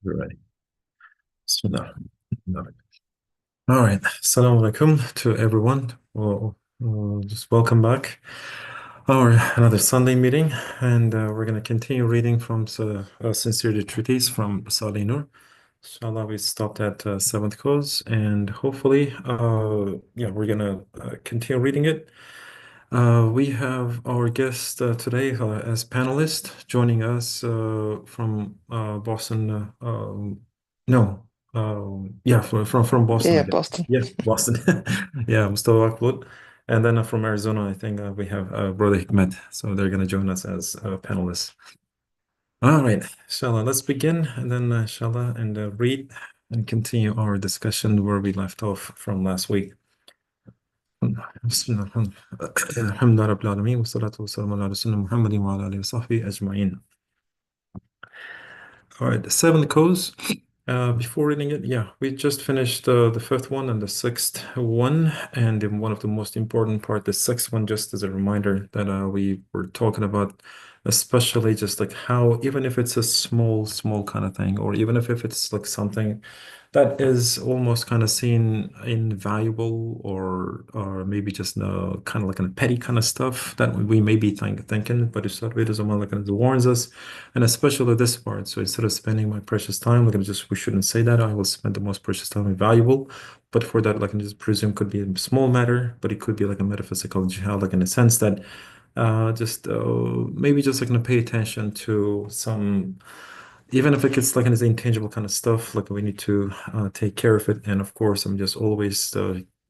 Right. Bismillah. All right. Assalamu alaikum to everyone. Just welcome back. Our another Sunday meeting, and we're going to continue reading from Sincerity treatise from Risale-i Nur. Inshallah, we stopped at seventh cause, and hopefully, yeah, we're going to continue reading it. We have our guest today as panelist joining us from Boston. No, yeah, from Boston, Yeah, I guess. Boston. Yeah, Boston. Yeah, Mustafa Akbulut. And then from Arizona, I think we have Brother Hikmet. So they're going to join us as panelists. All right, inshallah, let's begin and then inshallah and read and continue our discussion where we left off from last week. بسم الله الحمد لله رب العالمين والصلاة والسلام على رسولنا محمد وعلى آله وصحبه أجمعين. All right, the seventh cause. Before reading it, yeah, we just finished the fifth one and the sixth one, and in one of the most important part, the sixth one, just as a reminder that we were talking about, especially just like how even if it's a small kind of thing, or even if it's like something that is almost kind of seen invaluable or maybe just kind of like a petty kind of stuff that we may be thinking, but Ustad Bediuzzaman like warns us, and especially this part. So instead of spending my precious time, like we shouldn't say that. I will spend the most precious time invaluable. But for that, like I just presume could be a small matter, but it could be like a metaphysical jihad, like in a sense that just maybe just like gonna pay attention to some even if it's like an intangible kind of stuff, like we need to take care of it. And of course, I'm just always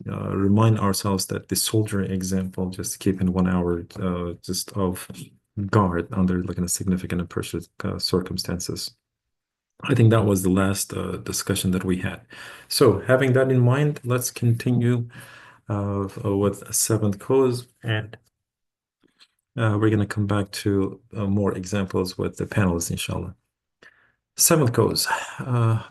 remind ourselves that the soldier example, just keeping 1 hour just of guard under like in a significant and precious circumstances. I think that was the last discussion that we had. So having that in mind, let's continue with seventh cause, and we're going to come back to more examples with the panelists, inshallah. Seventh goes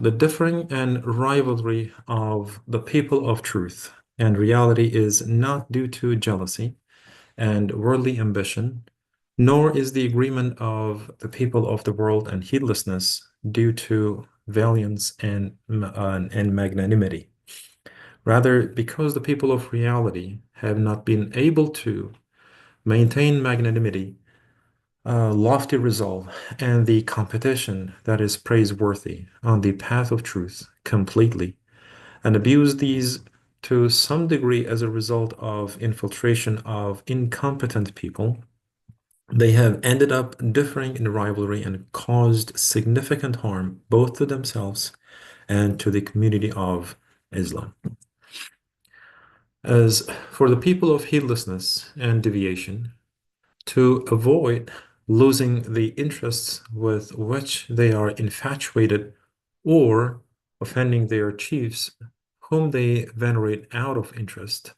the differing and rivalry of the people of truth and reality is not due to jealousy and worldly ambition, nor is the agreement of the people of the world and heedlessness due to valiance and magnanimity. Rather, because the people of reality have not been able to maintain magnanimity, lofty resolve, and the competition that is praiseworthy on the path of truth completely, and abuse these to some degree as a result of infiltration of incompetent people, they have ended up differing in rivalry and caused significant harm both to themselves and to the community of Islam. As for the people of heedlessness and deviation, to avoid losing the interests with which they are infatuated or offending their chiefs, whom they venerate out of interest,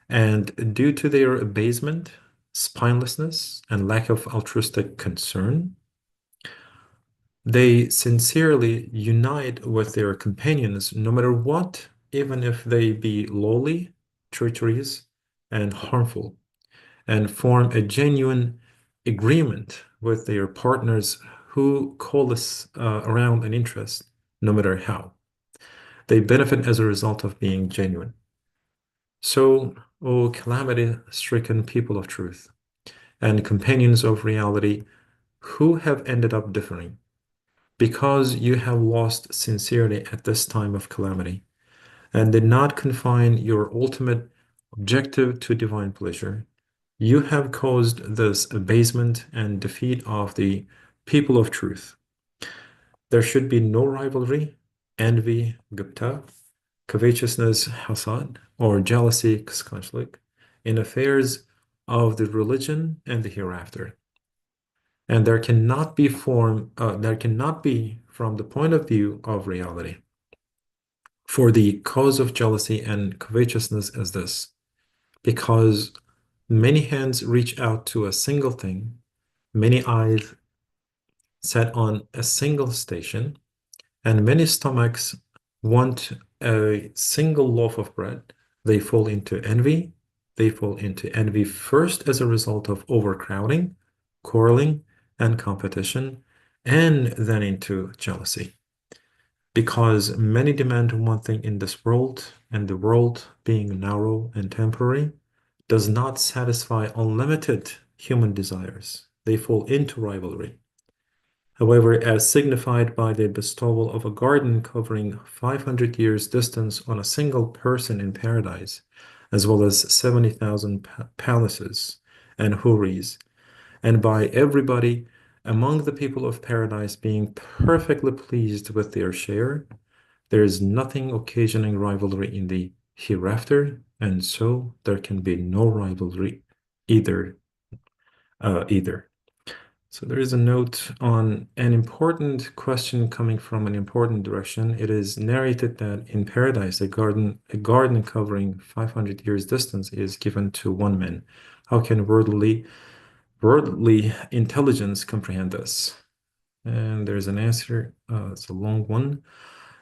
and due to their abasement, spinelessness, and lack of altruistic concern, they sincerely unite with their companions no matter what, even if they be lowly, treacherous, and harmful, and form a genuine agreement with their partners who coalesce around an interest, no matter how. They benefit as a result of being genuine. So, O calamity-stricken people of truth and companions of reality who have ended up differing, because you have lost sincerity at this time of calamity and did not confine your ultimate objective to divine pleasure, you have caused this abasement and defeat of the people of truth. There should be no rivalry, envy, gupta, covetousness, hasad, or jealousy, kıskançlık, in affairs of the religion and the hereafter. And there cannot be from the point of view of reality. For the cause of jealousy and covetousness is this, because many hands reach out to a single thing, many eyes set on a single station, and many stomachs want a single loaf of bread. They fall into envy. They fall into envy first as a result of overcrowding, quarreling, and competition, and then into jealousy. Because many demand one thing in this world, and the world, being narrow and temporary, does not satisfy unlimited human desires. They fall into rivalry. However, as signified by the bestowal of a garden covering 500 years distance on a single person in paradise, as well as 70,000 palaces and houris, and by everybody among the people of paradise being perfectly pleased with their share, there is nothing occasioning rivalry in the hereafter, and so there can be no rivalry either. Either. So there is a note on an important question coming from an important direction. It is narrated that in paradise, a garden covering 500 years distance is given to one man. How can worldly intelligence comprehend this? And there's an answer. It's a long one.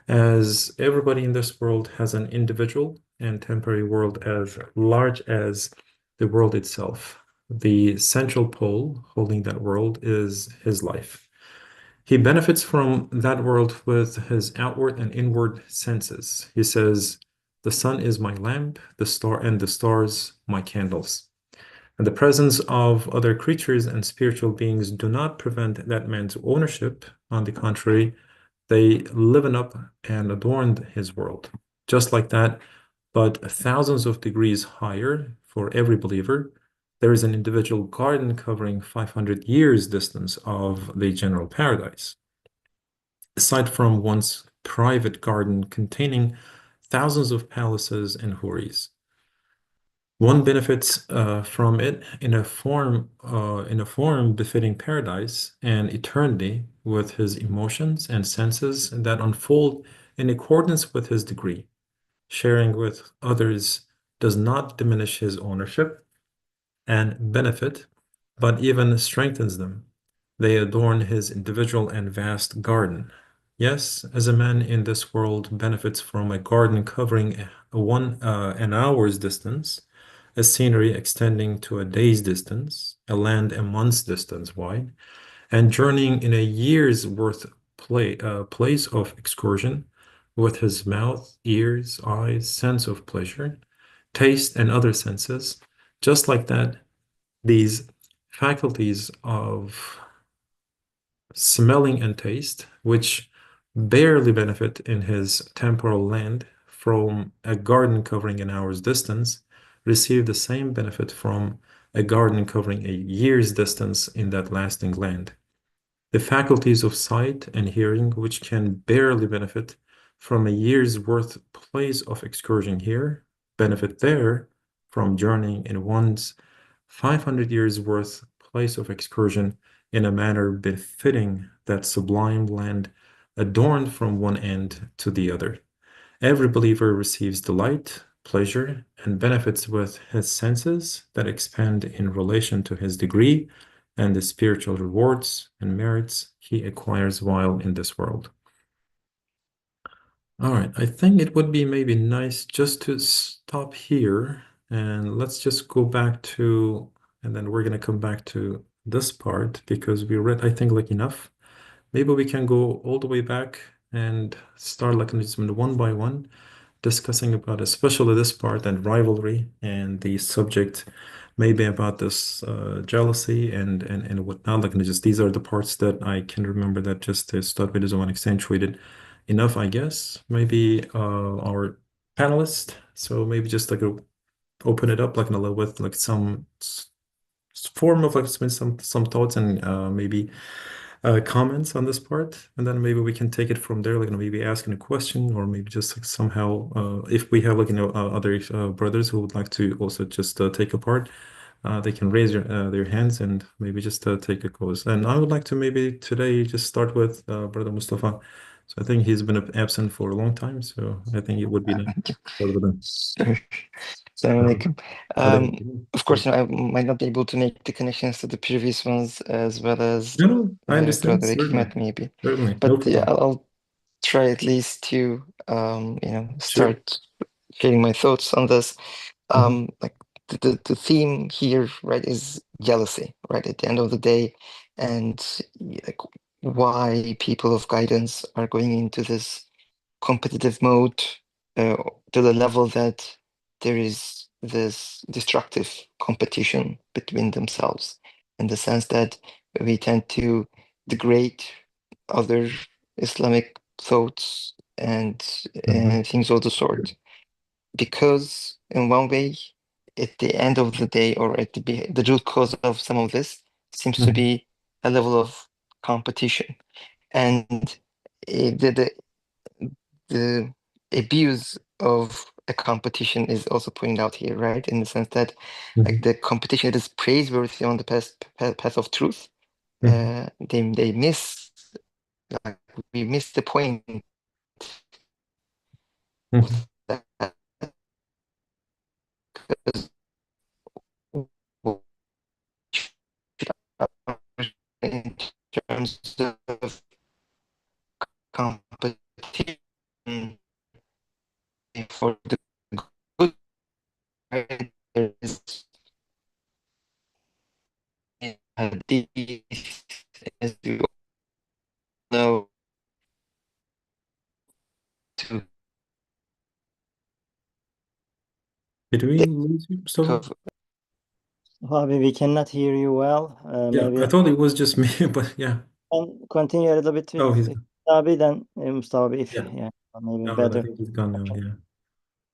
As everybody in this world has an individual and temporary world as large as the world itself. The central pole holding that world is his life. He benefits from that world with his outward and inward senses. He says, "The sun is my lamp, the stars my candles." And the presence of other creatures and spiritual beings do not prevent that man's ownership. On the contrary, they liven up and adorn his world. Just like that, but thousands of degrees higher for every believer, there is an individual garden covering 500 years distance of the general paradise. Aside from one's private garden containing thousands of palaces and houris. One benefits from it in a form befitting paradise and eternity with his emotions and senses that unfold in accordance with his degree. Sharing with others does not diminish his ownership and benefit, but even strengthens them. They adorn his individual and vast garden. Yes, as a man in this world benefits from a garden covering an hour's distance, a scenery extending to a day's distance, a land a month's distance wide, and journeying in a year's worth place of excursion with his mouth, ears, eyes, sense of pleasure, taste, and other senses. Just like that, these faculties of smelling and taste, which barely benefit in his temporal land from a garden covering an hour's distance, receive the same benefit from a garden covering a year's distance in that lasting land. The faculties of sight and hearing, which can barely benefit from a year's worth place of excursion here, benefit there from journeying in one's 500 years worth place of excursion in a manner befitting that sublime land adorned from one end to the other. Every believer receives delight, pleasure, and benefits with his senses that expand in relation to his degree and the spiritual rewards and merits he acquires while in this world. All right, I think it would be maybe nice just to stop here and let's just go back to, and then we're going to come back to this part because we read, I think, like enough. Maybe we can go all the way back and start like just one by one, discussing about especially this part and rivalry and the subject, maybe about this jealousy and whatnot. Like just these are the parts that I can remember that just to start with is one accentuated enough, I guess. Maybe our panelists. So maybe just like open it up like a little with like some form of like some thoughts and maybe comments on this part, and then maybe we can take it from there, like maybe asking a question, or maybe just like somehow, if we have like other brothers who would like to also just take a part, they can raise their hands and maybe just take a course. And I would like to maybe today just start with Brother Mustafa. So I think he's been absent for a long time, so I think it would be nice to start with him. Sure. Assalamu Um, alaikum. Of sure. course, I might not be able to make the connections to the previous ones as well as No, no, I understand. Brother Certainly, Hikmet maybe. certainly, no But yeah, problem. I'll try at least to Sure. start sharing my thoughts on this. Mhm. Like the theme here, right, is jealousy, right, at the end of the day. And like why people of guidance are going into this competitive mode uh, to the level that there is this destructive competition between themselves, in the sense that we tend to degrade other Islamic thoughts Mhm. and things of the sort. Because in one way, at the end of the day, or the root cause of some of this seems to Mhm. be a level of competition. And the the abuse of a competition is also pointed out here, right? In the sense that like Mhm. the competition that is praiseworthy on the path of truth, Mhm. they miss, like, we miss the point Mhm. of that, because what should in terms of competition for the good, right? There is hadith, as you know, to Did we lose you, Mustafa? cover. Bobby, we cannot hear you well. Yeah, I Maybe thought it was just me, but yeah. can continue a little bit Oh, with he's Bobby, then Mustafa, if yeah. yeah, maybe No, I better. think he's gone now. Yeah.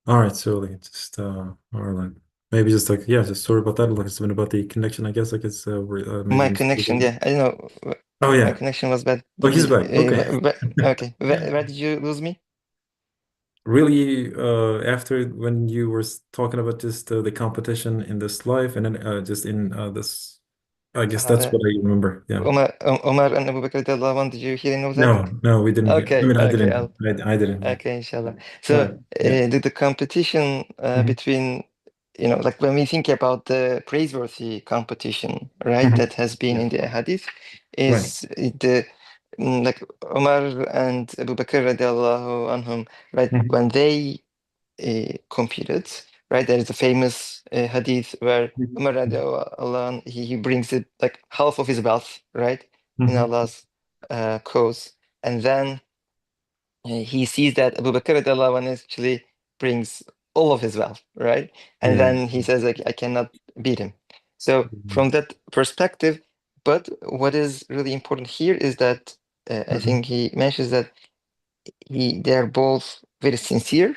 All right, so like just or like maybe just like yeah, just sorry about that. Like it's been about the connection, I guess. Like it's maybe My Mustafa. connection, yeah, I don't know. Oh My yeah. connection was bad. Oh, he's back. Okay. Okay, where did you lose me? Really, after when you were talking about just the competition in this life, and then just in this, I guess that's The what I remember. Yeah. Omar and Abu Bakr radiallahu anh, did you hear any of that? No, no, we didn't hear. I Okay, mean, I okay, didn't. I didn't. Yeah. okay, inshallah. All So right. Yeah. the competition Hmm. between, like when we think about the praiseworthy competition, right, Hmm. that has been Yeah. in the hadith, Right. is the like Omar and Abu Bakr radiallahu anhum, right, Hmm. when they computed, right? There is a famous hadith where Umar radiallahu anh, he brings it like half of his wealth, right, in Hmm. Allah's cause, and then he sees that Abu Bakr radiallahu anh actually brings all of his wealth, right, and Yeah. then he says like I cannot beat him. So Mhm. from that perspective, but what is really important here is that I Mhm. think he mentions that they are both very sincere,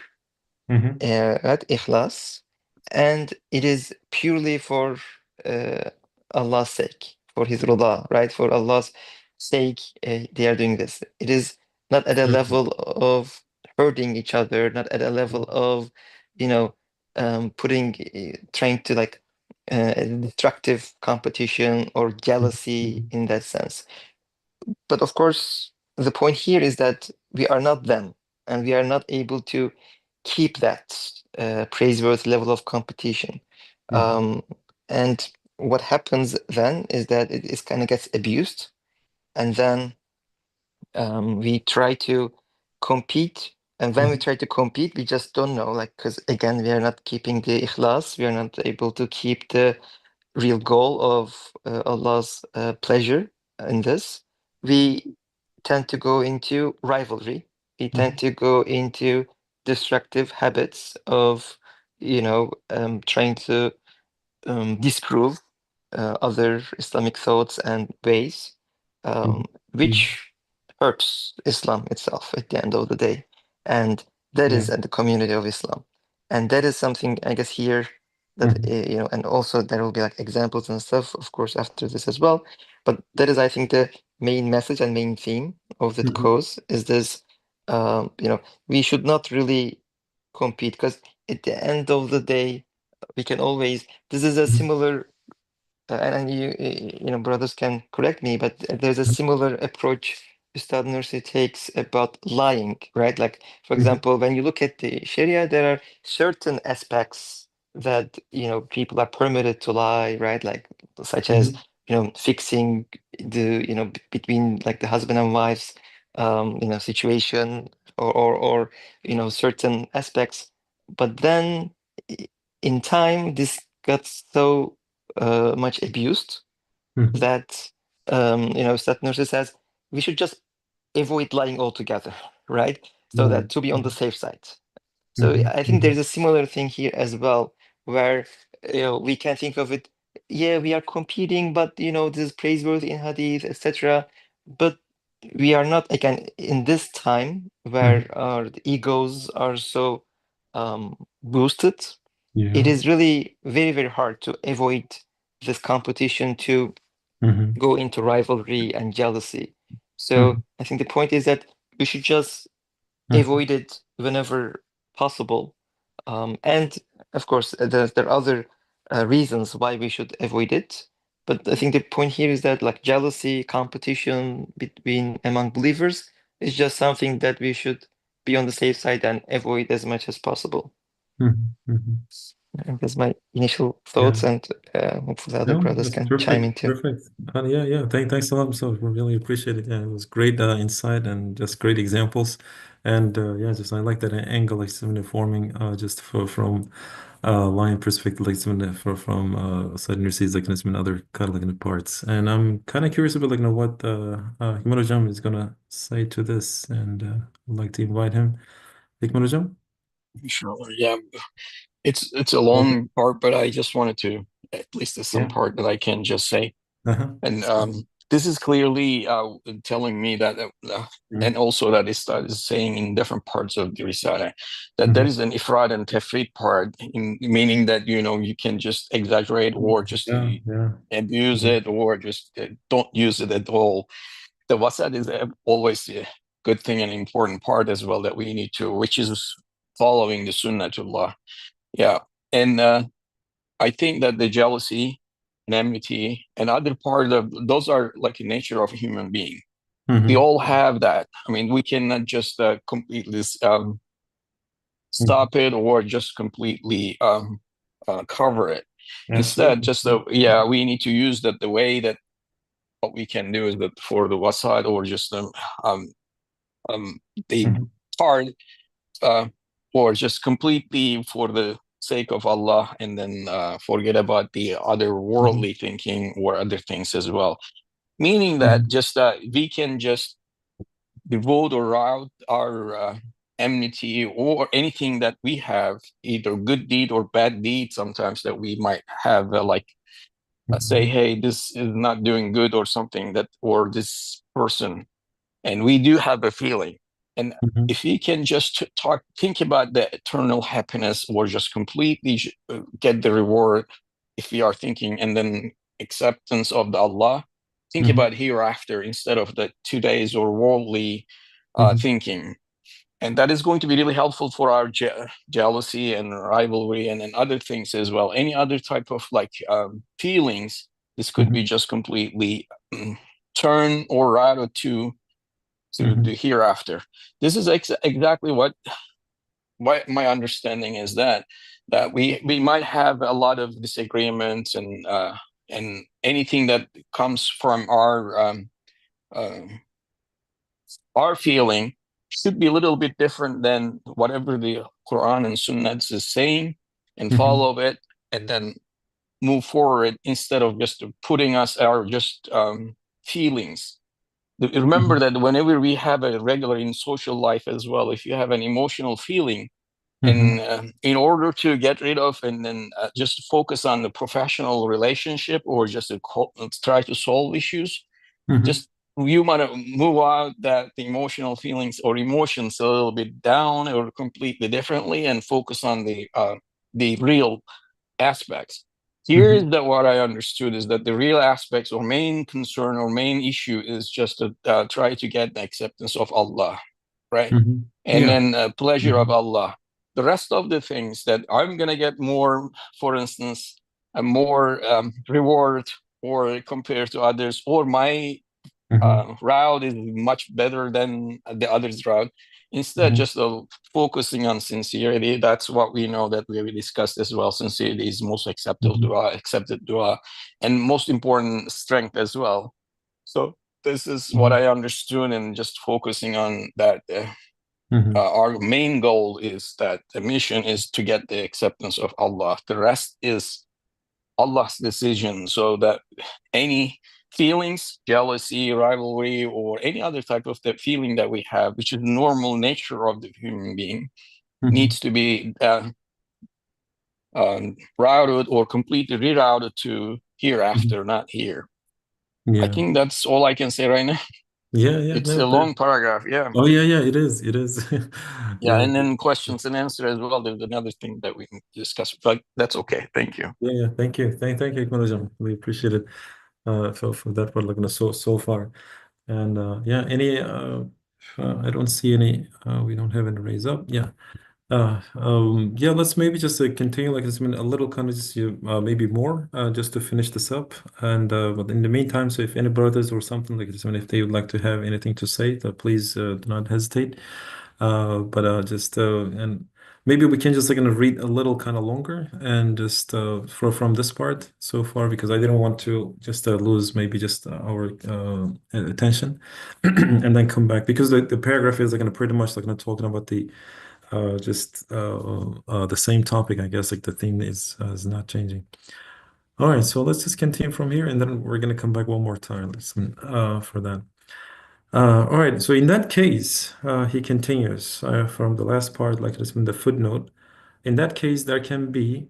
Mhm. right? Ikhlas, and it is purely for uh, Allah's sake, for His rida, right? For Allah's sake, they are doing this. It is not at a Mhm. level of hurting each other, not at a level of, you know, trying to like destructive competition or jealousy Mhm. in that sense. But of course, the point here is that we are not them, and we are not able to keep that praiseworthy level of competition. Mhm. Um, and what happens then is that it is kind of gets abused, and then we try to compete. And when we Mhm. try to compete, we just don't know, like, because again, we are not keeping the ikhlas, we are not able to keep the real goal of Allah's pleasure in this. We tend to go into rivalry. We tend Mhm. to go into destructive habits of, trying to disprove other Islamic thoughts and ways, um, Mhm. Mhm. which hurts Islam itself at the end of the day. And that Yeah. is at the community of Islam. And that is something, I guess, here that, Mhm. and also there will be like examples and stuff, of course, after this as well. But that is, I think, the main message and main theme of that Mhm. cause is this, we should not really compete, because at the end of the day, we can always, this is a Mhm. similar, and brothers can correct me, but there's a similar approach Ustad Nursi takes about lying, right? Like, for Mhm. example, when you look at the Sharia, there are certain aspects that, people are permitted to lie, right? Like, such as, Mhm. fixing between like the husband and wife's, situation, or certain aspects. But then i- in time, this got so much abused Mhm. that Stat Nursi says we should just avoid lying altogether, right? So Right. that to be on the safe side. So Mhm. I think there's a similar thing here as well, where we can think of it. Yeah, we are competing, but this is praiseworthy in hadith, etc. But we are not, again, in this time where our egos are so boosted. Yeah. It is really very, very hard to avoid this competition, to Mhm. go into rivalry and jealousy. So Mhm. I think the point is that we should just Mhm. avoid it whenever possible. And of course, there are other reasons why we should avoid it. But I think the point here is that, like, jealousy, competition among believers is just something that we should be on the safe side and avoid as much as possible. Mhm. Mhm. I think that's my initial Yeah. thoughts, and hopefully other No, brothers that's can chime in perfect. too. Perfect. Yeah. Thanks a lot. So we really appreciate it. Yeah, it was great insight and just great examples. And yeah, just I like that angle, like some informing just from lion perspective, like some from Said Nursi's like some other kind of like in the parts. And I'm kind of curious about like what Hikmat is gonna say to this, and I'd like to invite him. Hikmat. Sure. Yeah. It's a Welcome. long part, but I just wanted to, at least there's some Yeah. part that I can just say. Uh-huh. And this is clearly telling me that, and also that is saying in different parts of the Risale, that there Mhm. is an ifrad and tafrid part, meaning that you can just exaggerate or just Yeah. abuse Mhm. it, or just don't use it at all. The wasat is always a good thing and important part as well that we need to, which is following the sunnatullah. Yeah. And I think that the jealousy and enmity and other part of those are like a nature of a human being. We Mhm. all have that. I mean, we cannot just completely Mhm. stop it or just completely cover it. Instead, Absolutely. just we need to use that the way that what we can do is that for the wasat, or just um, the Mhm. part, uh, or just completely for the sake of Allah, and then forget about the other Mhm. worldly thinking or other things as well. Meaning that Mhm. just we can just devote or route our enmity or anything that we have, either good deed or bad deed, sometimes that we might have, say, Mhm. hey, this is not doing good or something, that, or this person, and we do have a feeling. And Mhm. if we can just think about the eternal happiness, or just completely get the reward, if we are thinking, and then acceptance of the Allah, think Mhm. about hereafter instead of the 2 days or worldly Mhm. thinking. And that is going to be really helpful for our jealousy and rivalry, and other things as well. Any other type of feelings, this could be Mhm. just completely turn or routed to Mhm. the hereafter. This is exactly what my understanding is, that we might have a lot of disagreements, and anything that comes from uh, our feeling should be a little bit different than whatever the Quran and Sunnah is saying, and Mhm. follow it, and then move forward, instead of just putting us our just feelings. Remember Mhm. that whenever we have a regular in social life as well, if you have an emotional feeling, and Mhm. in order to get rid of, and then just focus on the professional relationship, or just to try to solve issues, Mhm. just you want to move out that the emotional feelings or emotions a little bit down or completely differently, and focus on the real aspects. Here is Mhm. that what I understood is that the real aspects or main concern or main issue is just to try to get the acceptance of Allah, right? Mhm. And Yeah. then pleasure of Mhm. Allah. The rest of the things that I'm gonna get more, for instance, a more reward, or compared to others, or my Mhm. route is much better than the others' route. Instead, Mhm. just focusing on sincerity. That's what we know that we discussed as well. Sincerity is most Mhm. accepted dua, and most important strength as well. So this is what Mhm. I understood, and just focusing on that. Mhm. Our main goal is that the mission is to get the acceptance of Allah. The rest is Allah's decision, so that any feelings, jealousy, rivalry, or any other type of the feeling that we have, which is normal nature of the human being, needs to be routed or completely rerouted to hereafter, not here. I Yeah. think that's all I can say right now. Yeah. It's No, a long paragraph, yeah. oh yeah, it is. It is. Yeah, and then questions and answers as well. There's another thing that we can discuss, but that's okay. Thank you. Yeah. Thank you. Thank you, Hikmat. We appreciate it. For that part, like, so far. And yeah, any I don't see any. We don't have any raise up. Yeah. Yeah, let's maybe just continue like this, a little kind of just maybe more just to finish this up. And but in the meantime, so if any brothers or something like this, if they would like to have anything to say, please do not hesitate. But just and maybe we can just like gonna read a little kind of longer and just from this part so far, because I didn't want to just lose maybe just our attention and then come back, because the paragraph is like gonna pretty much like talking about the the same topic, I guess. Like the theme is not changing. All right, so let's just continue from here, and then we're gonna come back one more time. Listen, for that. All right, so in that case, he continues from the last part, like this in the footnote. In that case, there can be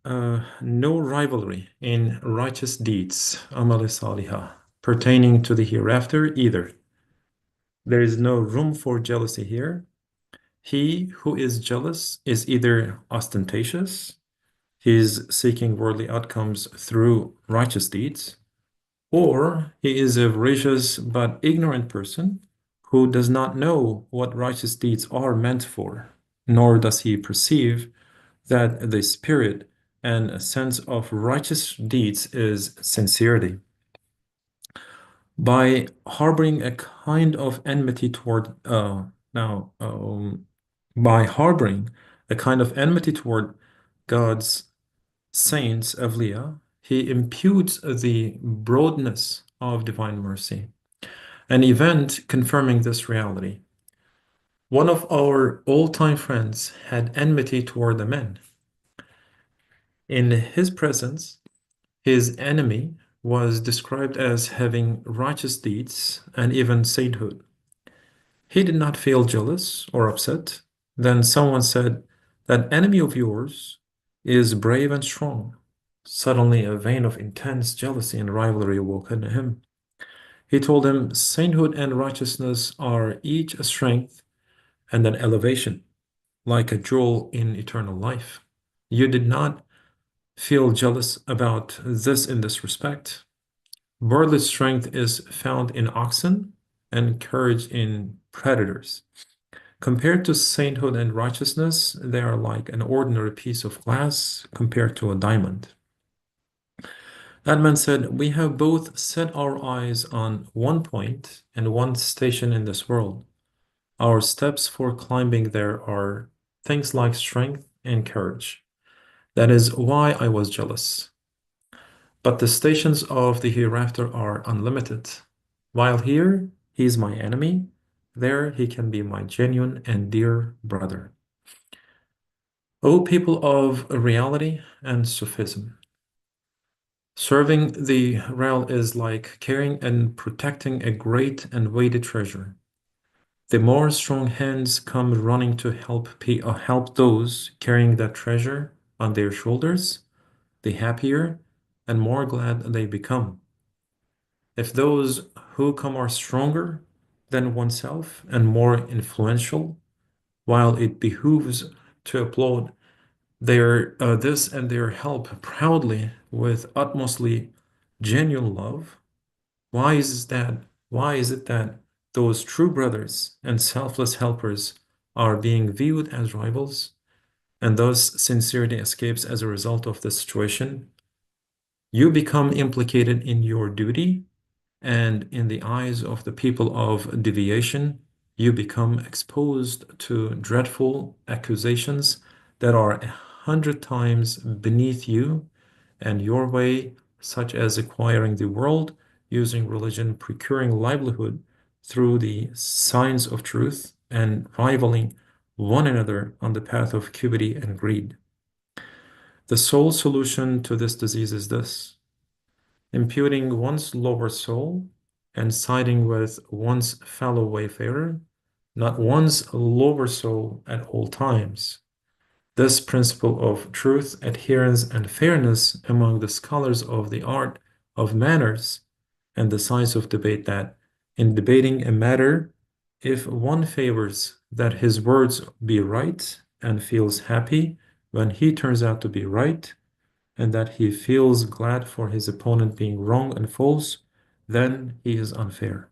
no rivalry in righteous deeds, amal salihah, pertaining to the hereafter either. There is no room for jealousy here. He who is jealous is either ostentatious, he is seeking worldly outcomes through righteous deeds, or he is a voracious but ignorant person who does not know what righteous deeds are meant for, nor does he perceive that the spirit and sense of righteous deeds is sincerity. By harboring a kind of enmity toward now by harboring a kind of enmity toward God's saints, Avliya, he imputes the broadness of divine mercy, an event confirming this reality. One of our old-time friends had enmity toward the men. In his presence, his enemy was described as having righteous deeds and even sainthood. He did not feel jealous or upset. Then someone said, "That enemy of yours is brave and strong." Suddenly, a vein of intense jealousy and rivalry awoke in him. He told him, "Sainthood and righteousness are each a strength and an elevation, like a jewel in eternal life. You did not feel jealous about this in this respect. Worldly strength is found in oxen and courage in predators. Compared to sainthood and righteousness, they are like an ordinary piece of glass compared to a diamond." That man said, "We have both set our eyes on one point and one station in this world. Our steps for climbing there are things like strength and courage. That is why I was jealous. But the stations of the hereafter are unlimited. While here he is my enemy, there he can be my genuine and dear brother." O people of reality and Sufism, serving the Real is like carrying and protecting a great and weighty treasure. The more strong hands come running to help those carrying that treasure on their shoulders, the happier and more glad they become. If those who come are stronger than oneself and more influential, while it behooves to applaud their this and their help proudly with utmostly genuine love, why is that? Why is it that those true brothers and selfless helpers are being viewed as rivals, and thus sincerity escapes as a result of the situation? You become implicated in your duty, and in the eyes of the people of deviation, you become exposed to dreadful accusations that are 100 times beneath you and your way, such as acquiring the world, using religion, procuring livelihood through the signs of truth, and rivaling one another on the path of cupidity and greed. The sole solution to this disease is this: imputing one's lower soul and siding with one's fellow wayfarer, not one's lower soul at all times. This principle of truth, adherence, and fairness among the scholars of the art of manners and the science of debate that in debating a matter, if one favors that his words be right and feels happy when he turns out to be right, and that he feels glad for his opponent being wrong and false, then he is unfair.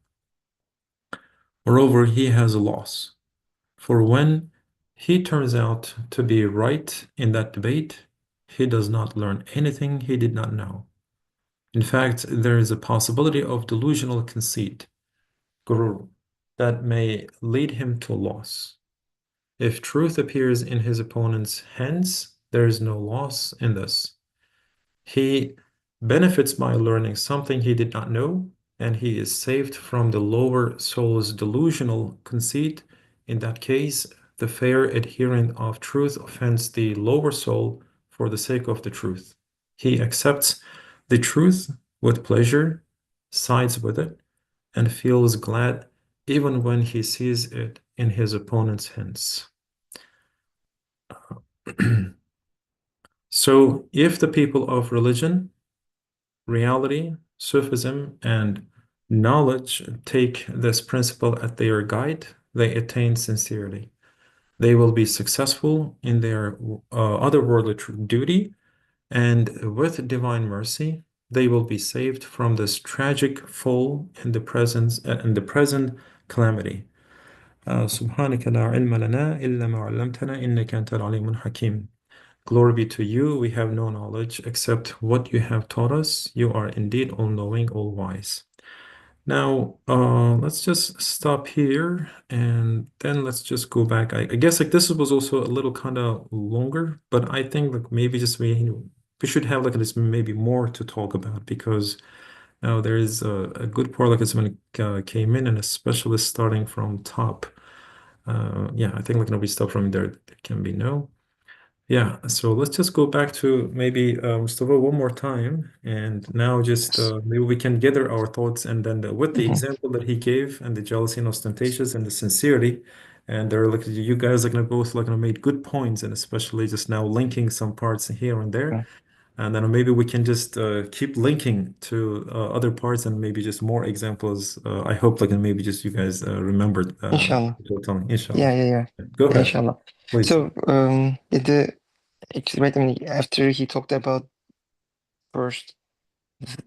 Moreover, he has a loss. For when he turns out to be right in that debate, he does not learn anything he did not know. In fact, there is a possibility of delusional conceit, gurur, that may lead him to loss. If truth appears in his opponent's hands, there is no loss in this. He benefits by learning something he did not know, and he is saved from the lower soul's delusional conceit. In that case, the fair adherent of truth offends the lower soul for the sake of the truth. He accepts the truth with pleasure, sides with it, and feels glad even when he sees it in his opponent's hands. So, if the people of religion, reality, Sufism, and knowledge take this principle as their guide, they attain sincerity. They will be successful in their otherworldly duty, and with divine mercy, they will be saved from this tragic fall in the present calamity. سبحانك لا علم لنا إلا ما علمتنا إنك أنت العليم الحكيم. Glory be to you, we have no knowledge except what you have taught us. You are indeed all-knowing, all-wise. Now, let's just stop here and then let's just go back. I guess like this was also a little kind of longer, but I think like maybe just we should have like this maybe more to talk about because now there is a good part like this when it came in and especially starting from top. Yeah, I think like we start from there. There can be no. Yeah, so let's just go back to maybe Mustafa one more time, and now just maybe we can gather our thoughts, and then with the example that he gave, and the jealousy and ostentatious, and the sincerity, and they're like you guys are gonna both like made good points, and especially just now linking some parts here and there, and then maybe we can just keep linking to other parts, and maybe just more examples. I hope like and maybe just you guys remembered. Inshallah. Inshallah. Yeah. Go ahead, Inshallah. please. So, actually, right, I mean, after he talked about first,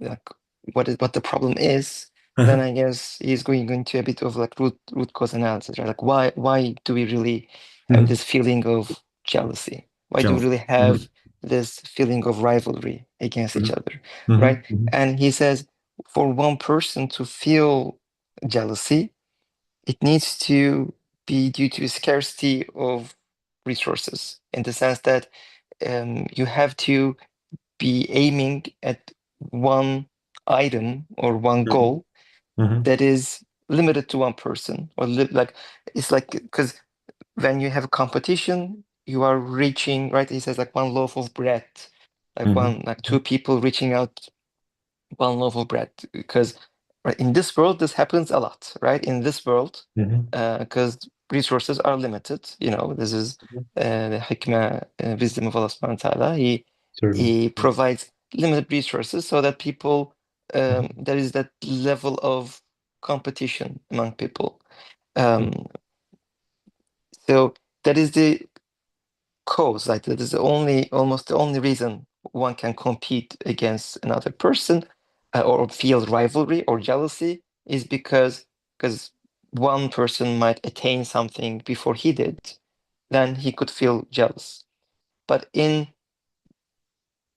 like, what the problem is, then I guess he's going into a bit of like root cause analysis, right? Like, why do we really have this feeling of jealousy? Why do we really have this feeling of rivalry against each other, right? And he says, for one person to feel jealousy, it needs to be due to scarcity of resources, in the sense that you have to be aiming at one item or one goal that is limited to one person, or like it's like because when you have a competition, you are reaching, right? He says like one loaf of bread, like two people reaching out one loaf of bread, because right, in this world this happens a lot, right? In this world, because resources are limited, this is the hikmah, wisdom of Allah subhanahu wa ta'ala. He provides limited resources so that people, there is that level of competition among people. So that is the cause, like that is almost the only reason one can compete against another person, or feel rivalry or jealousy, is because one person might attain something before he did, then he could feel jealous. But in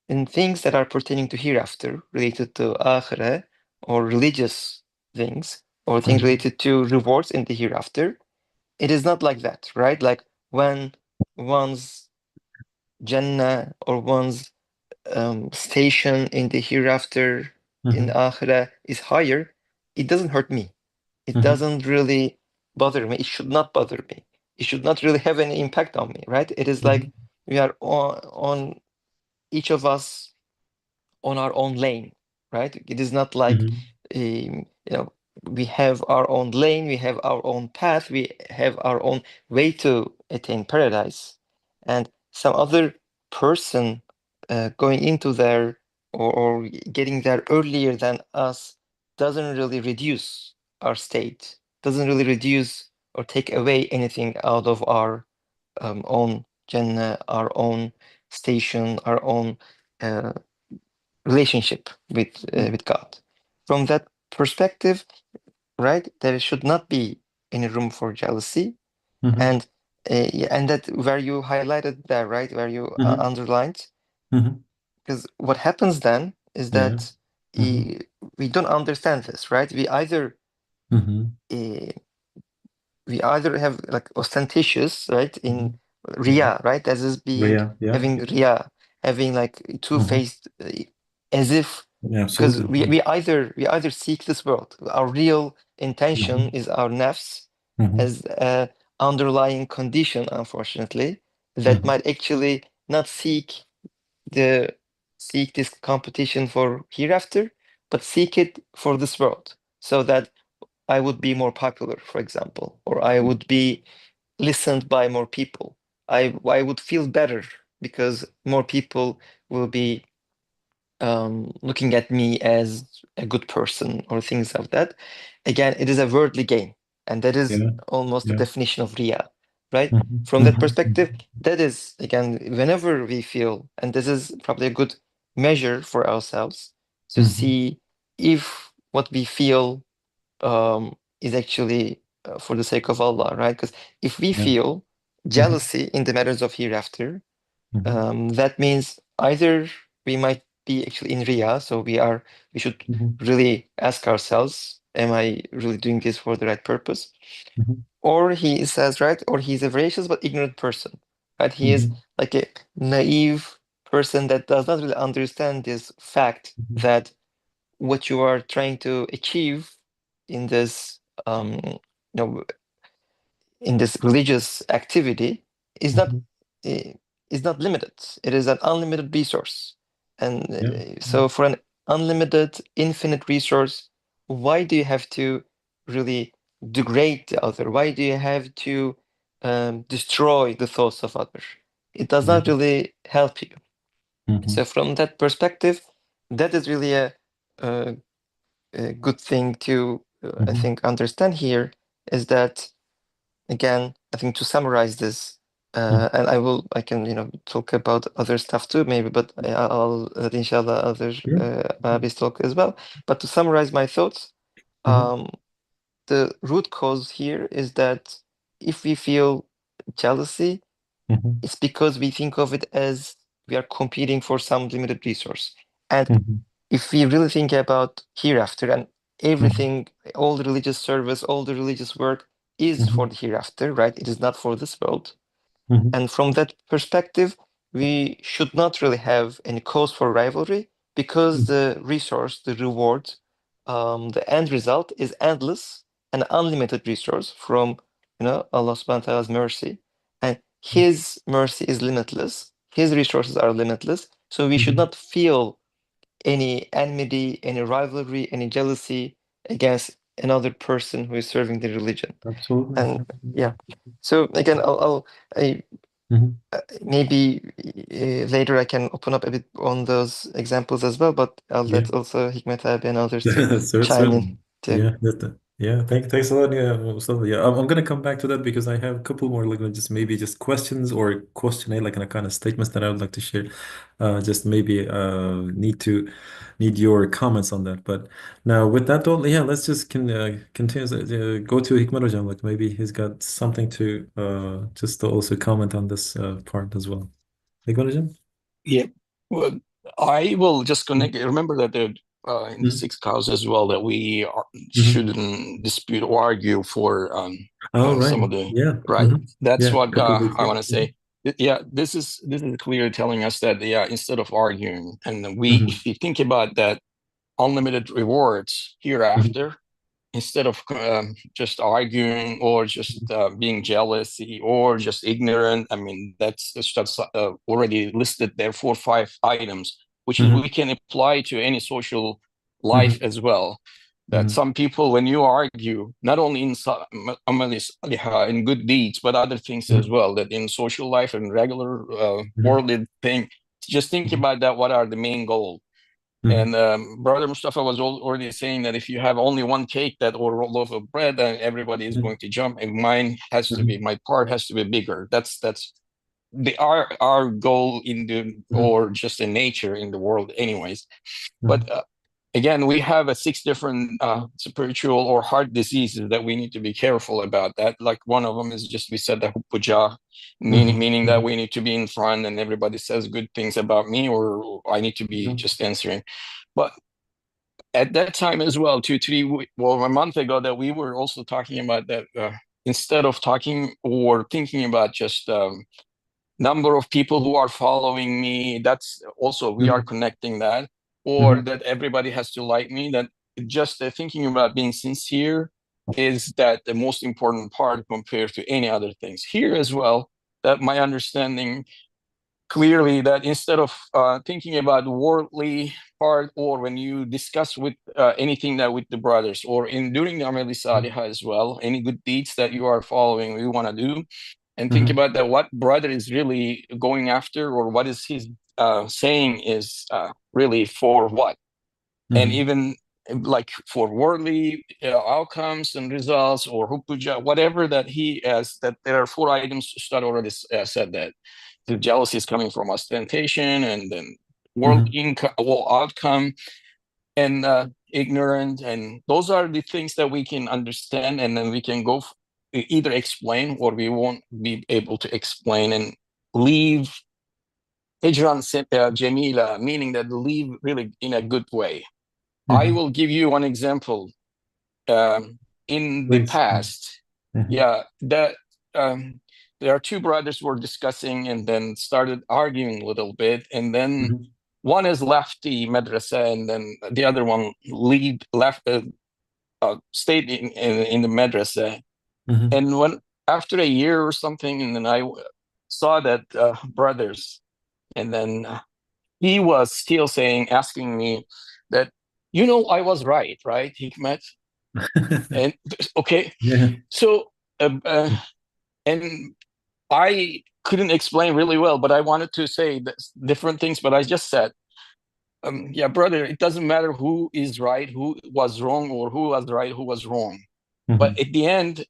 things that are pertaining to hereafter, related to akhirah, or religious things, or things related to rewards in the hereafter, it is not like that, right? Like when one's Jannah or one's station in the hereafter, in akhirah, is higher, it doesn't hurt me. It doesn't really bother me. It should not bother me. It should not really have any impact on me, right? It is like we are on each of us on our own lane. right? It is not like we have our own lane, we have our own path, we have our own way to attain paradise, and some other person going into there or getting there earlier than us doesn't really reduce our state, doesn't really reduce or take away anything out of our own Jannah, our own station, our own relationship with God. From that perspective, right, there should not be any room for jealousy, and that where you highlighted there, right, where you underlined, because what happens then is that we don't understand this, right? We either have like ostentatious, right, in Riya, right, as is being having Riya, having like two-faced, as if, because we either seek this world. Our real intention is our nafs as a underlying condition, unfortunately, that might actually not seek this competition for hereafter, but seek it for this world, so that I would be more popular, for example, or I would be listened by more people. I would feel better because more people will be looking at me as a good person or things of that. Again, it is a worldly gain, and that is almost the definition of Riya, right? From that perspective, that is, again, whenever we feel, and this is probably a good measure for ourselves to see if what we feel is actually for the sake of Allah, right? Because if we feel jealousy in the matters of hereafter, that means either we might be actually in Riya, so we should really ask ourselves, am I really doing this for the right purpose? Or he says, right, or he's a voracious but ignorant person, right? He is like a naive person that does not really understand this fact that what you are trying to achieve in this in this religious activity is not limited. It is an unlimited resource, and so for an unlimited, infinite resource, why do you have to really degrade the other? Why do you have to destroy the thoughts of others? It does not really help you. So from that perspective, that is really a good thing to I think understand here, is that, again, I think to summarize this, and I can talk about other stuff too maybe, but I'll let inshallah others Abis talk as well. But to summarize my thoughts, the root cause here is that if we feel jealousy, it's because we think of it as we are competing for some limited resource. And if we really think about hereafter, and everything, all the religious service, all the religious work is for the hereafter, right? It is not for this world. And from that perspective, we should not really have any cause for rivalry, because the resource, the reward, the end result is endless and unlimited resource from Allah subhanahu wa ta'ala's mercy. And his mercy is limitless. His resources are limitless. So we should not feel any enmity, any rivalry, any jealousy against another person who is serving the religion. Absolutely. And yeah, so again, maybe later I can open up a bit on those examples as well, but I'll let also Hikmet abi and others to chime in too. Thanks a lot. Mustafa. I'm gonna come back to that because I have a couple more, like just maybe just questions or questionnaire, like kind of statements that I would like to share. Just maybe need your comments on that. But now with that though, let's just continue. Go to Hikmet Hocam. Like maybe he's got something to just to also comment on this part as well. Hikmet Hocam? Yeah, well, I will just connect. Remember that in the sixth house as well, that we shouldn't dispute or argue for Right. some of the right. That's what I want to say. Yeah, this is clear, telling us that instead of arguing, and if you think about that unlimited rewards hereafter, instead of just arguing or just being jealous or just ignorant. I mean, that's already listed there, 4 or 5 items, which we can apply to any social life as well. That Mhm. some people, when you argue, not only in amali salihah, in good deeds, but other things as well, that in social life and regular worldly thing, just think about that. What are the main goals? And Brother Mustafa was already saying that if you have only one cake that or a loaf of bread, then everybody is going to jump, and mine has to be, my part has to be bigger. That's our goal in the or just in nature in the world, anyways. But again, we have 6 different spiritual or heart diseases that we need to be careful about. That, like one of them is just we said the puja, meaning that we need to be in front and everybody says good things about me, or I need to be just answering. But at that time as well, a month ago, that we were also talking about that instead of talking or thinking about just number of people who are following me, that's also we are connecting that, or that everybody has to like me, that just thinking about being sincere is that the most important part compared to any other things here as well. That my understanding clearly, that instead of thinking about worldly part, or when you discuss with anything that with the brothers, or in during the amali salihah as well, any good deeds that you are following, we want to do, and think about that what brother is really going after, or what is his saying is really for what. And even like for worldly outcomes and results, or hupuja, whatever that he has, that there are 4 items. Ustad already said that the jealousy is coming from ostentation, and then world income, outcome, and ignorant, and those are the things that we can understand, and then we can go either explain, or we won't be able to explain, and leave hijran jamila, meaning that leave really in a good way. I will give you one example. In the past, that there are 2 brothers were discussing and then started arguing a little bit, and then one has left the madrasa, and then the other one stayed in the madrasa. And when after a year or something, and then I saw that brothers, and then he was still asking me that, I was right, Hikmet? And okay, so and I couldn't explain really well, but I wanted to say different things, but I just said, yeah, brother, it doesn't matter who is right, who was wrong, or who was right, who was wrong. But at the end,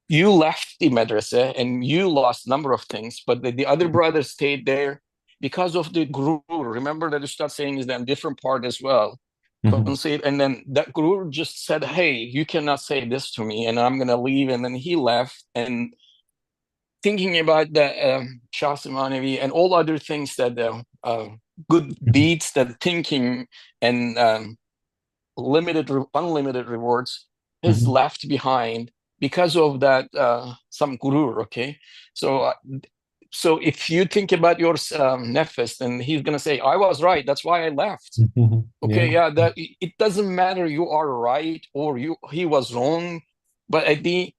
you left the madrasa and you lost number of things, but the other brother stayed there because of the guru. Remember that you start saying is that different part as well. And then that guru just said, hey, you cannot say this to me, and I'm going to leave. And then he left, and thinking about the Shahsimanavi and all other things, that the good deeds, that thinking and unlimited rewards is left behind because of that some guru. Okay, so if you think about your nefes, then he's gonna say, I was right, that's why I left. Okay, that it doesn't matter you are right or he was wrong, but at the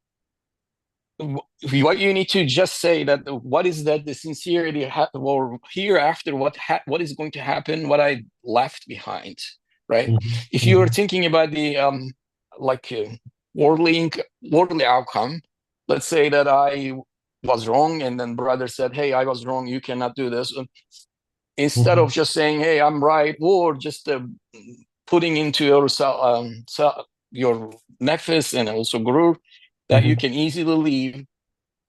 what you need to just say that what is that the sincerity or hereafter, what is going to happen, what I left behind, right? If you are thinking about the like worldly outcome, let's say that I was wrong, and then brother said, hey, I was wrong, you cannot do this. Instead of just saying, hey, I'm right, or just putting into your nefes and also guru, that you can easily leave,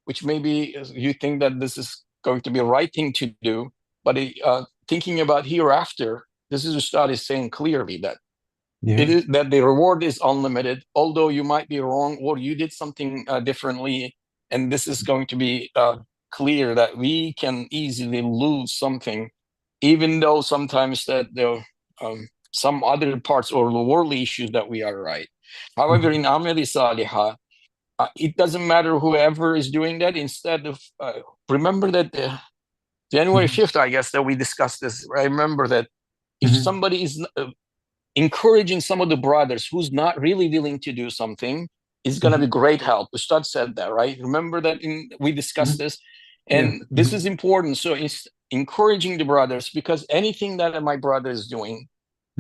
which maybe you think that this is going to be the right thing to do, but thinking about hereafter, this is Ustad is saying clearly that it is that the reward is unlimited, although you might be wrong or you did something differently, and this is going to be clear that we can easily lose something, even though sometimes that there some other parts or worldly issues that we are right. However, in Amali Salihah, it doesn't matter whoever is doing that. Instead of remember that January 5th, I guess, that we discussed this. I remember that if somebody is encouraging some of the brothers who's not really willing to do something, is going to be great help. Ustad said that, right? Remember that we discussed this, and this is important. So it's encouraging the brothers, because anything that my brother is doing,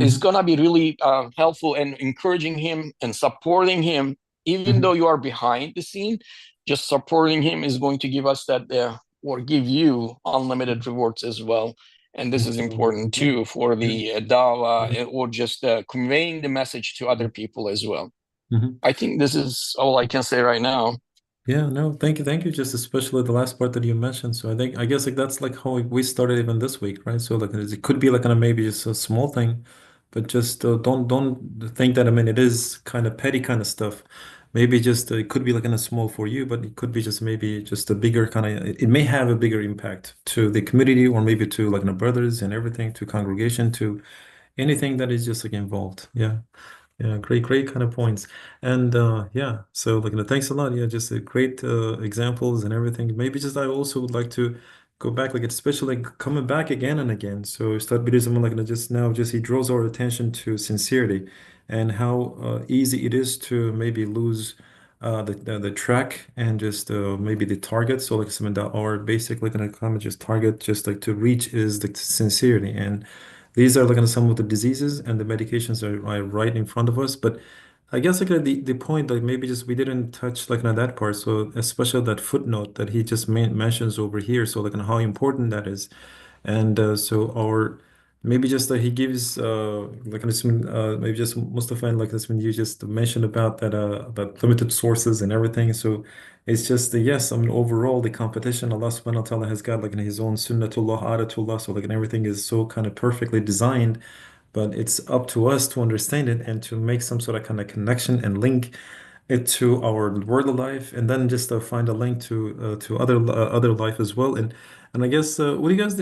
is gonna be really helpful and encouraging him and supporting him, even though you are behind the scene. Just supporting him is going to give us that or give you unlimited rewards as well. And this is important too for the dawah or just conveying the message to other people as well. I think this is all I can say right now. Yeah, no, thank you. Just especially the last part that you mentioned. So I guess like that's like how we started even this week, right? So like it could be like kind of maybe just a small thing, but just don't think that, I mean, it is kind of petty kind of stuff. Maybe just it could be like kind of small for you, but it could be just maybe just a bigger kind of. It may have a bigger impact to the community, or maybe to like brothers and everything, to congregation, to anything that is just like involved. Yeah. Yeah, great kind of points. And yeah, so like thanks a lot. Yeah, just great examples and everything. Maybe just I also would like to go back, like especially like coming back again and again. So start Bediuzzaman like just now, just he draws our attention to sincerity and how easy it is to maybe lose the track and just maybe the target. So like some that our basically gonna come and just target just like to reach is the sincerity. And these are like some of the diseases and the medications are right in front of us. But I guess like the point, like maybe just we didn't touch like on that part. So especially that footnote that he just mentions over here. So like on how important that is. And so our maybe just he gives like this maybe just Mustafa, and like this when you just mentioned about limited sources and everything. So it's just yes, I mean overall the competition Allah subhanahu wa ta'ala has got like in his own sunnatullah, adatullah, so like and everything is so kind of perfectly designed, but it's up to us to understand it and to make some sort of kind of connection and link it to our worldly life, and then just find a link to other life as well. And I guess what do you guys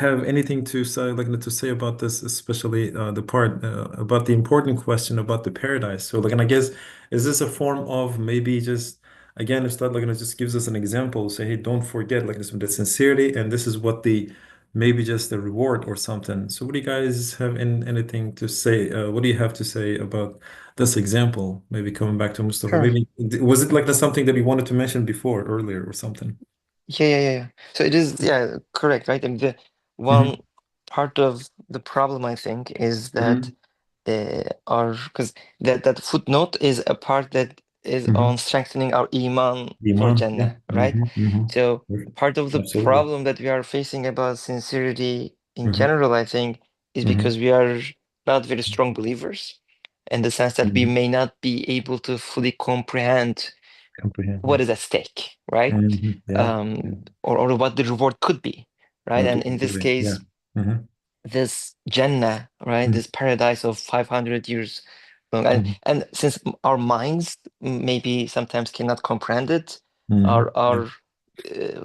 have anything to say to say about this, especially the part about the important question about the paradise? So like, and I guess is this a form of maybe just again if that like it just gives us an example, say hey don't forget like this with the sincerity, and this is what the maybe just the reward or something. So what do you guys have anything to say? What do you have to say about this example? Maybe coming back to Mustafa. Sure. Maybe was it like the something that you wanted to mention before earlier or something? Yeah. So it is, yeah, correct, right? And the one Hmm. part of the problem, I think, is that Hmm. our because that footnote is a part that is Hmm. on strengthening our iman for Iman. Yeah. Jannah, right? So Perfect. part of the Absolutely. problem that we are facing about sincerity in Hmm. general, I think, is Hmm. because we are not very strong believers, in the sense that we Hmm. may not be able to fully comprehend Comprehend. what is at stake, right? Yeah. Yeah. Or what the reward could be, right? What And it in could this be. Yeah. case, Hmm. this Jannah, right? This paradise of 500 years long. Hmm. And since our minds maybe sometimes cannot comprehend it, Yeah. our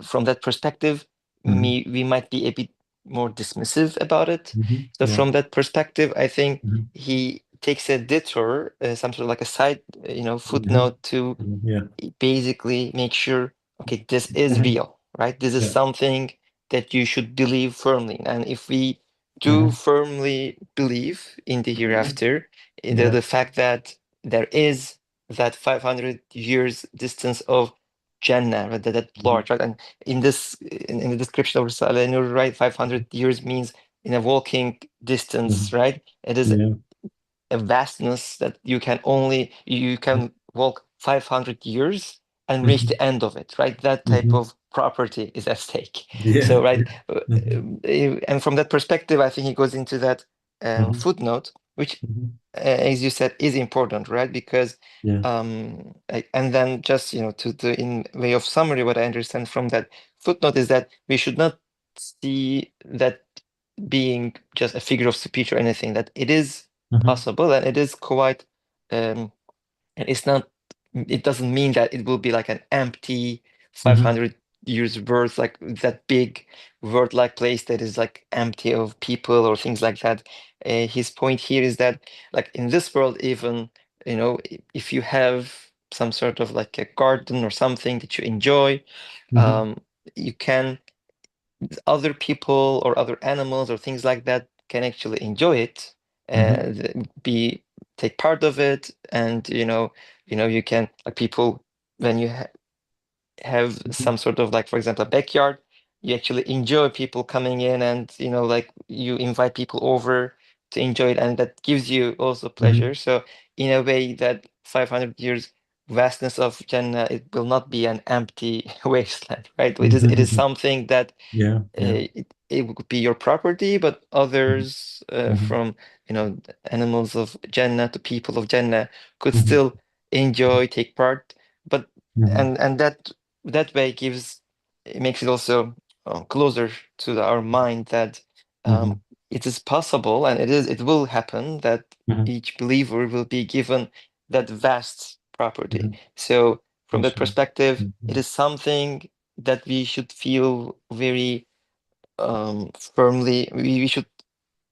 from that perspective, Hmm. we might be a bit more dismissive about it. So Yeah. from that perspective, I think Hmm. he takes a detour, some sort of like a side, Hmm. footnote to Yeah. basically make sure, okay, this is Hmm. real, right? This is Yeah. something that you should believe firmly in. And if we do Hmm. firmly believe in the hereafter, Yeah. the fact that there is that 500 years distance of Jannah, right, that Hmm. large, right? And in the description of Risale-i Nur, right, 500 years means in a walking distance, Hmm. right? It is Yeah. a vastness that you can walk 500 years and reach Hmm. the end of it, right? That type Hmm. of property is at stake. Yeah. So right, Yeah. Hmm. and from that perspective, I think he goes into that Hmm. footnote, which Hmm. as you said is important, right? Because Yeah. and then just to in way of summary, what I understand from that footnote is that we should not see that being just a figure of speech or anything, that it is Hmm. possible and it is quite and it's not, it doesn't mean that it will be like an empty Hmm. 500 years worth, like that big world like place that is like empty of people or things like that. His point here is that like in this world, even if you have some sort of like a garden or something that you enjoy, Hmm. um you can, other people or other animals or things like that can actually enjoy it, Hmm. be take part of it, and you can, like, people, when you have some sort of, like, for example, a backyard, you actually enjoy people coming in, and like you invite people over to enjoy it, and that gives you also pleasure. So in a way, that 500 years vastness of Jannah, it will not be an empty wasteland, right? It is something that Yeah, yeah. it would be your property, but others from the animals of Jannah to people of Jannah could still enjoy, take part. But and that way it makes it also closer to our mind that it is possible, and it will happen, that each believer will be given that vast property. So from that perspective, it is something that we should feel very firmly, we should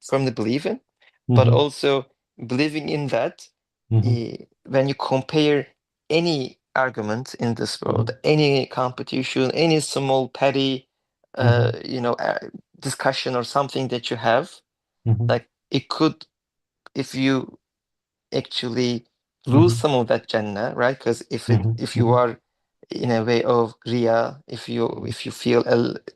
firmly believe in, but also believing in that, when you compare any argument in this world, any competition, any small petty discussion or something that you have, like it could, if you actually lose some of that Jannah, right? Because if you are in a way of Riya, if you feel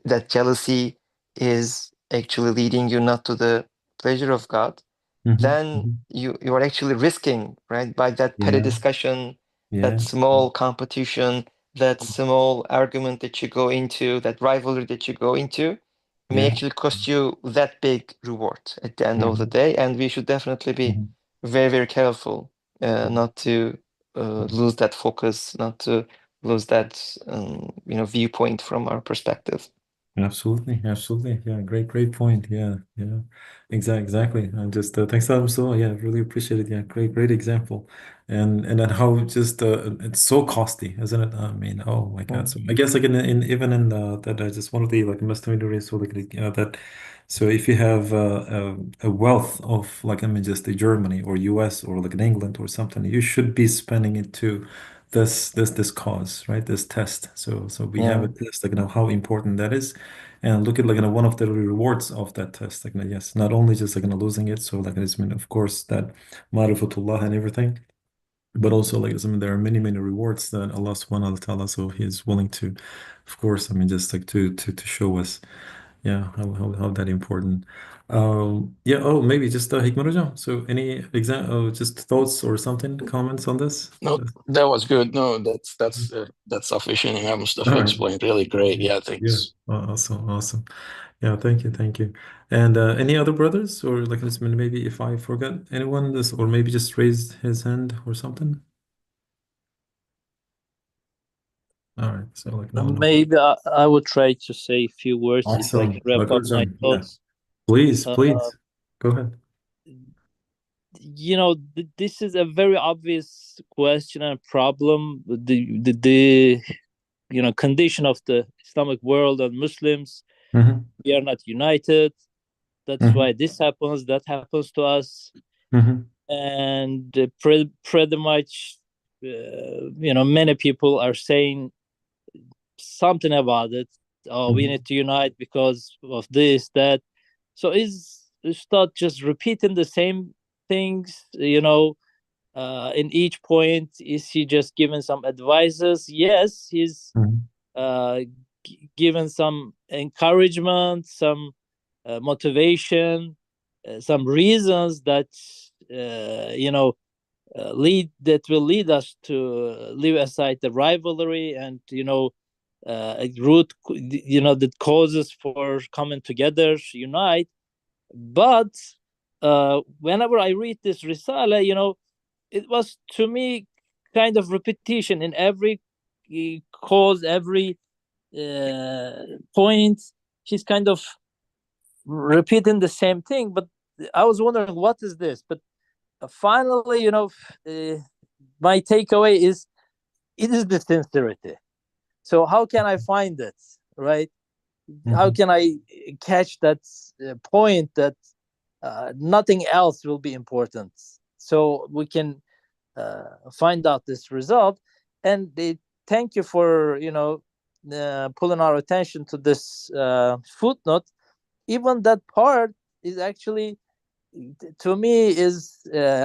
that jealousy is actually leading you not to the pleasure of God, then you are actually risking, right, by that petty Yeah, discussion, that yeah. small competition, that small argument that you go into, that rivalry that you go into, may Yeah. actually cost you that big reward at the end of the day. And we should definitely be very, very careful not to lose that focus, not to lose that viewpoint from our perspective. Absolutely, absolutely. Yeah, great point. Yeah, yeah, exactly. And just thanks, Adam. So yeah, really appreciate it. Yeah, great example, and then how just it's so costly, isn't it? I mean, oh my God. So I guess like in even in that just one of the like misdemeanor, so like that. So if you have a wealth of like I mean just Germany or US or like in England or something, you should be spending it to this cause, right? This test. So we have a test, like how important that is, and look at like one of the rewards of that test. Like yes, not only just like losing it, so like it's I mean, of course that marifatullah and everything, but also like I mean there are many rewards that Allah subhanahu wa ta'ala, so He is willing to, of course, I mean just like to show us, yeah, how that important. Yeah. Oh, maybe just Hikmat Hocam. So any just thoughts or something, comments on this? No, that was good. No, that's sufficient. And All Mustafa right. explained really great. Yeah, Yeah. thanks. Awesome. Yeah, thank you. And any other brothers, or like this, maybe if I forgot anyone, this, or maybe just raise his hand or something. All right. So like no one. Maybe I would try to say a few words if I can Awesome. wrap Dr. up my Jung, yeah. thoughts. Please, Uh, go ahead. this is a very obvious question and problem. The condition of the Islamic world and Muslims. We are not united. That's why this happens, that happens to us. And pretty much, many people are saying something about it. Oh, we need to unite because of this, that. So is Ustad just repeating the same things, in each point? Is he just giving some advices? Yes, he's given some encouragement, some motivation, some reasons that will lead us to leave aside the rivalry and a root that causes for coming together, unite. But whenever I read this Risale, it was to me kind of repetition in every cause, every point. She's kind of repeating the same thing, but I was wondering what is this. But finally, my takeaway is it is the sincerity. So how can I find it, right? How can I catch that point that nothing else will be important, so we can find out this result? And they thank you for pulling our attention to this footnote. Even that part is actually, to me, is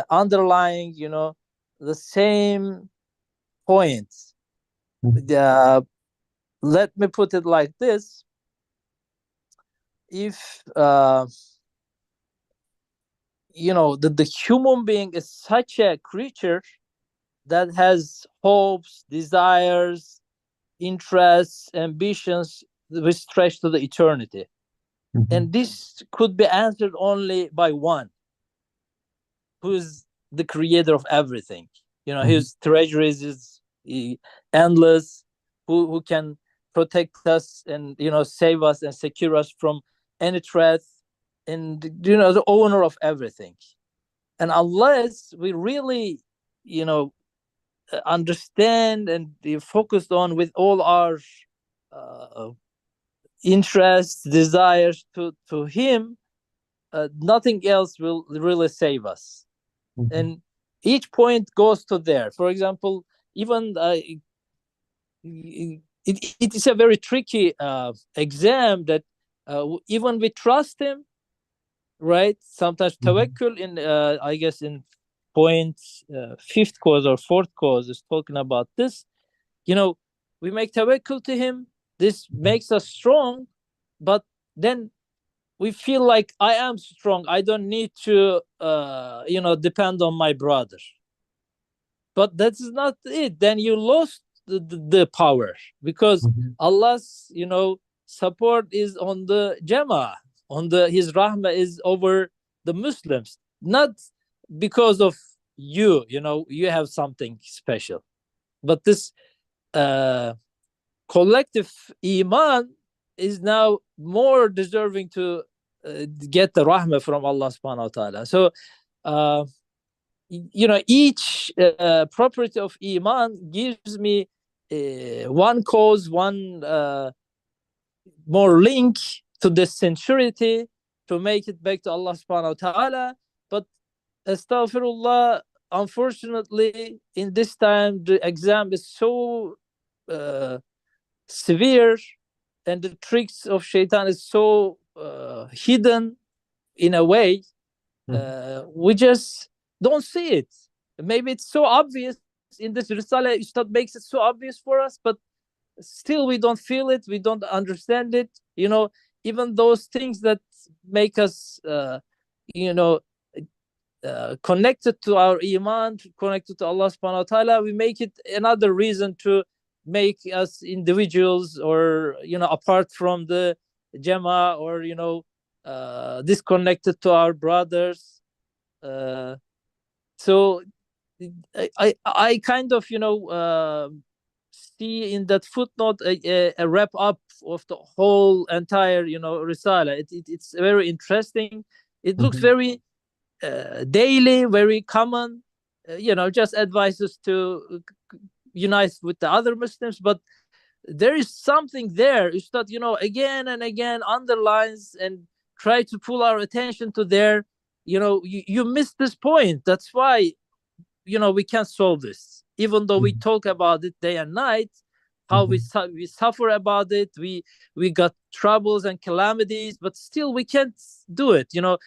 underlying the same points. Let me put it like this: if you know, the human being is such a creature that has hopes, desires, interests, ambitions which stretch to the eternity. And this could be answered only by one, who is the creator of everything. You know, his treasuries is endless, who can protect us and, you know, save us and secure us from any threat, and, you know, the owner of everything. And unless we really, you know, understand and be focused on with all our interests, desires to him, nothing else will really save us. And each point goes to there. For example, even it is a very tricky exam that even we trust him, right? Sometimes tawakkul in I guess in point fifth cause or fourth cause is talking about this. You know, we make tawakkul to him. This makes us strong, but then we feel like I am strong. I don't need to, you know, depend on my brother. But that is not it. Then you lost the power, because Allah's, you know, support is on the Jama'ah, on the his rahmah is over the Muslims, not because of you. You know, you have something special, but this collective iman is now more deserving to get the rahmah from Allah subhanahu wa ta'ala. So you know, each property of iman gives me one cause, one more link to the sincerity, to make it back to Allah subhanahu wa ta'ala. But astaghfirullah, unfortunately in this time the exam is so severe, and the tricks of shaitan is so hidden in a way, we just don't see it. Maybe it's so obvious in this Risale, Ustad makes it so obvious for us, but still we don't feel it, we don't understand it. You know, even those things that make us you know, connected to our iman, connected to Allah subhanahu wa ta'ala, we make it another reason to make us individuals, or, you know, apart from the Jama, or, you know, disconnected to our brothers. So I kind of, you know, see in that footnote a wrap up of the whole entire, you know, Risala. It's very interesting. It looks very daily, very common, you know, just advices to unite with the other Muslims. But there is something there, Ustad, you know, again and again underlines and try to pull our attention to there. You know, you missed this point. That's why, you know, we can't solve this, even though we talk about it day and night, how we suffer about it, we got troubles and calamities, but still we can't do it. You know,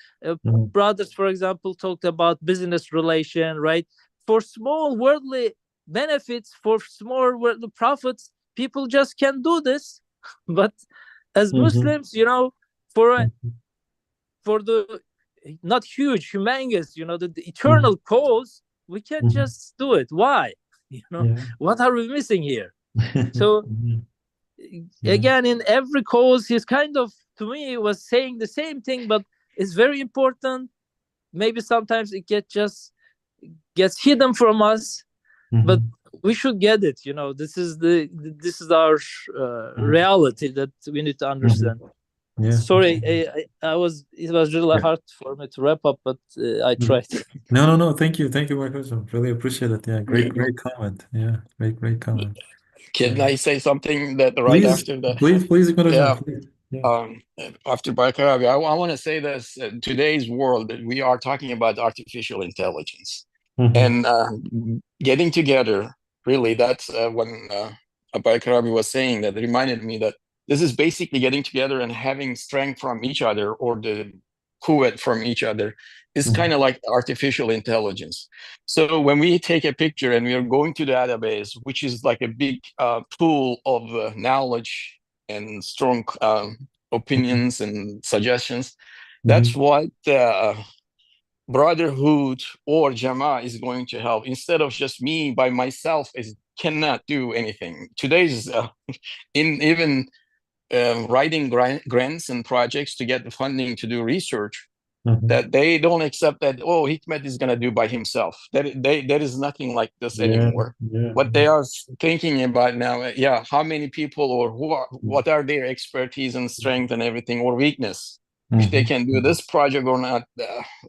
brothers, for example, talked about business relation, right? For small worldly benefits, for small worldly profits, people just can't do this. But as Muslims, you know, for the not huge, humongous, you know, the eternal cause, we can't just do it. Why? You know, what are we missing here? So again, in every cause, he's kind of, to me, was saying the same thing, but it's very important. Maybe sometimes it gets hidden from us, but we should get it. You know, this is our reality that we need to understand. Sorry, it was really hard for me to wrap up, but I tried. No. Thank you, Marcos. I really appreciate it. Yeah, great comment. Yeah, great comment. Can I say something that right Please, after that? please, Yeah. please. After Bakarabi, I want to say this: today's world, we are talking about artificial intelligence, and getting together. Really, that's when Bakarabi was saying that, reminded me that this is basically getting together and having strength from each other, or the quwwat from each other. Is kind of like artificial intelligence. So when we take a picture and we are going to the database, which is like a big pool of knowledge and strong opinions and suggestions. That's what brotherhood or Jama is going to help. Instead of just me by myself is cannot do anything. Today's in even writing grants and projects to get the funding to do research, that they don't accept that, oh, Hikmet is going to do by himself. There is nothing like this anymore. What they are thinking about now, how many people or what are their expertise and strength and everything, or weakness, if they can do this project or not,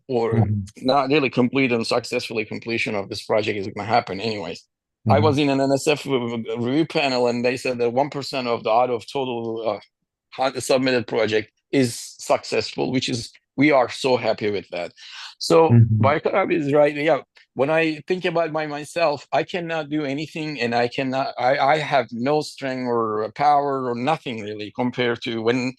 or not really complete and successfully completion of this project is going to happen anyways. I was in an NSF review panel, and they said that 1% of the out of total submitted project is successful, which is, we are so happy with that. So Baykar is right. Yeah, when I think about myself, I cannot do anything, and I have no strength or power or nothing really compared to when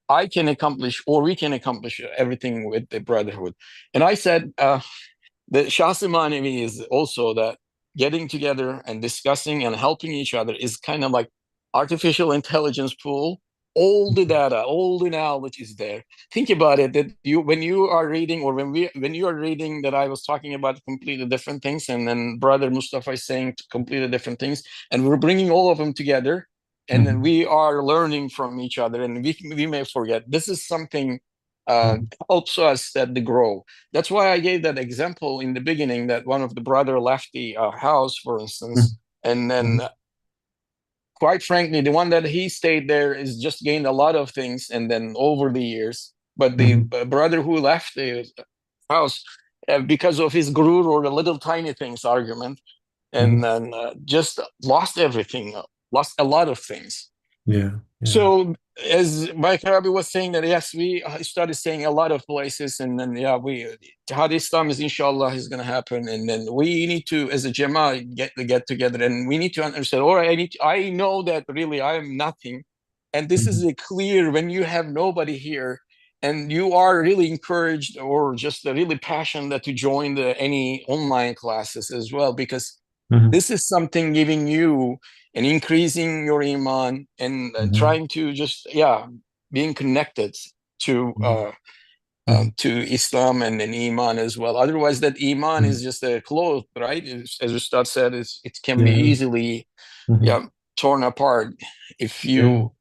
I can accomplish, or we can accomplish everything with the brotherhood. And I said the Shahsi Manevi is also that getting together and discussing and helping each other is kind of like artificial intelligence pool. All the data, all the knowledge is there. Think about it, that when you are reading, or when you are reading that I was talking about completely different things, and then Brother Mustafa is saying completely different things, and we're bringing all of them together, and then we are learning from each other, and we may forget. This is something helps us that to grow. That's why I gave that example in the beginning, that one of the brother left the house, for instance, and then quite frankly, the one that he stayed there is just gained a lot of things, and then over the years. But the brother who left the house because of his gurur or the little tiny things argument, and then just lost everything, lost a lot of things. So as Baykar was saying, that yes, we started saying a lot of places, and then Jihad Islam is inshallah is going to happen, and then we need to, as a Jama, get together, and we need to understand. Or I know that really I am nothing, and this is clear when you have nobody here, and you are really encouraged or just really passionate to join any online classes as well, because this is something giving you and increasing your iman, and trying to just being connected to Islam and iman as well. Otherwise, that iman is just a cloth, right? As Ustad said, it can be easily torn apart if you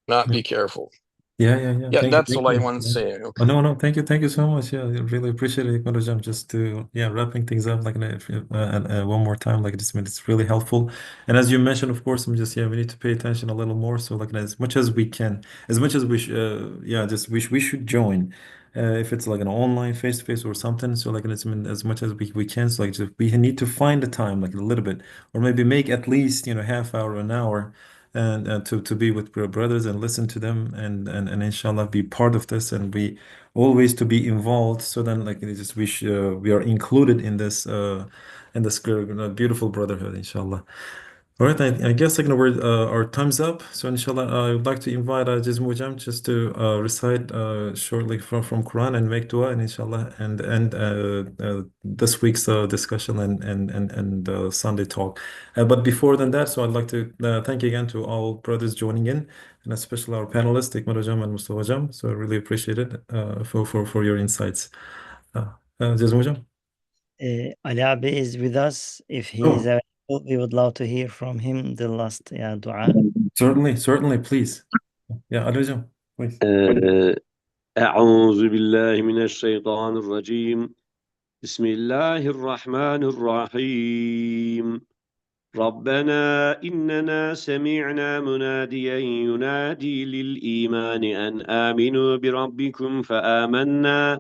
not be careful. That's all I want to say. Oh, no, thank you so much. I really appreciate it, Hikmat. Just to wrapping things up like one more time, like it's really helpful. And as you mentioned, of course, I'm just we need to pay attention a little more. So like as much as we can, as much as we just we should join. If it's like an online face-to-face or something, so like as much as we can, so like just, we need to find the time, like a little bit, or maybe make at least half hour, an hour, and to be with brothers and listen to them, and inshallah be part of this, and be always to be involved, so then like it just we are included in this beautiful brotherhood, inshallah. All right, I guess like our time's up. So inshallah, I would like to invite Aziz Mujam just to recite shortly from Quran and make dua, and inshallah, and this week's discussion and Sunday talk. But before than that, so I'd like to thank you again to all brothers joining in, and especially our panelists, Hikmat Hojam and Mustafa Hojam. So I really appreciate it for your insights. Aziz Mujam. Ali Abi is with us. If he is available, we would love to hear from him the last dua. Certainly, please. Ali Hojam, please. أعوذ بالله من الشيطان الرجيم بسم الله الرحمن الرحيم ربنا إننا سمعنا مناديا ينادي للإيمان أن آمنوا بربكم فآمنا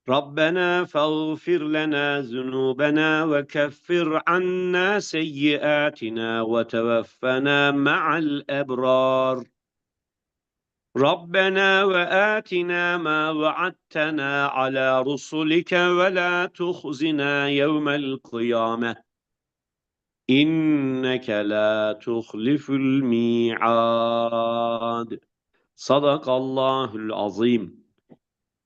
ربنا فاغفر لنا ذنوبنا وكفر عنا سيئاتنا وتوفنا مع الأبرار ربنا وآتنا ما وعدتنا على رسلك ولا تخزنا يوم القيامة إنك لا تخلف الميعاد صدق الله العظيم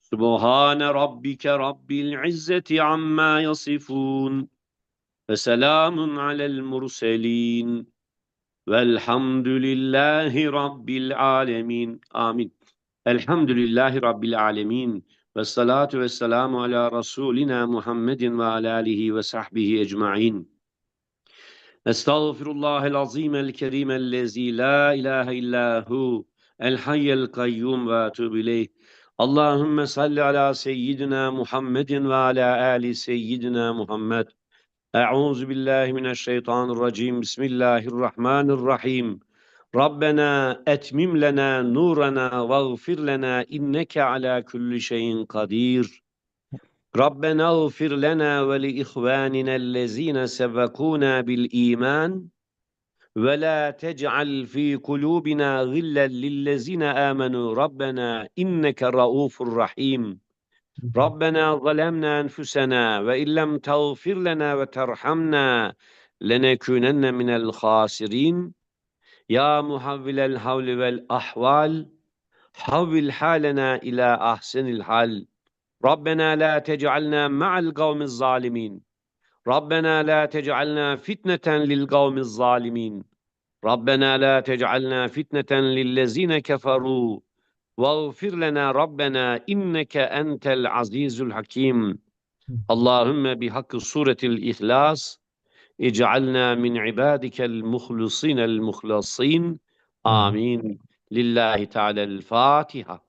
سبحان ربك رب العزة عما يصفون وسلام على المرسلين Velhamdülillahi Rabbil alemin. Amin. Elhamdülillahi Rabbil alemin. Ve salatu ve selamu ala Resulina Muhammedin ve ala alihi ve sahbihi ecma'in. Estağfirullahel azimel kerimellezi la ilahe illahu el hayyel kayyum ve etûbü ileyh. Allahümme salli ala seyyidina Muhammedin ve ala ali seyyidina Muhammed. Euzu billahi mineşşeytanirracim. Bismillahirrahmanirrahim. Rabbena etmim lena nurana vaghfir lena inneke ala kulli şeyin kadir. Rabbena ighfir lena ve li ihvanina allazina sebekuna bil iman ve la tec'al fi kulubina gillen lillezina amenu Rabbena inneke raufur rahim. Rabbena zalemna enfusena ve illem tağfir lena ve terhamna lenekunenne minel khasirin. Ya muhavvilel havli vel ahval havvil halena ila ahsenil hal. Rabbena la tec'alna ma'al kavmiz zalimin. Rabbena la tec'alna fitneten lil kavmiz zalimin. Rabbena la tec'alna fitneten lillezine keferu. Vaghfir lena Rabbena inneke entel azizul hakim. Allahümme bihakkı suretil İhlas ic'alna min ibadikel muhlisinel muhlasin. Amin. Lillahi Teala'l Fatiha.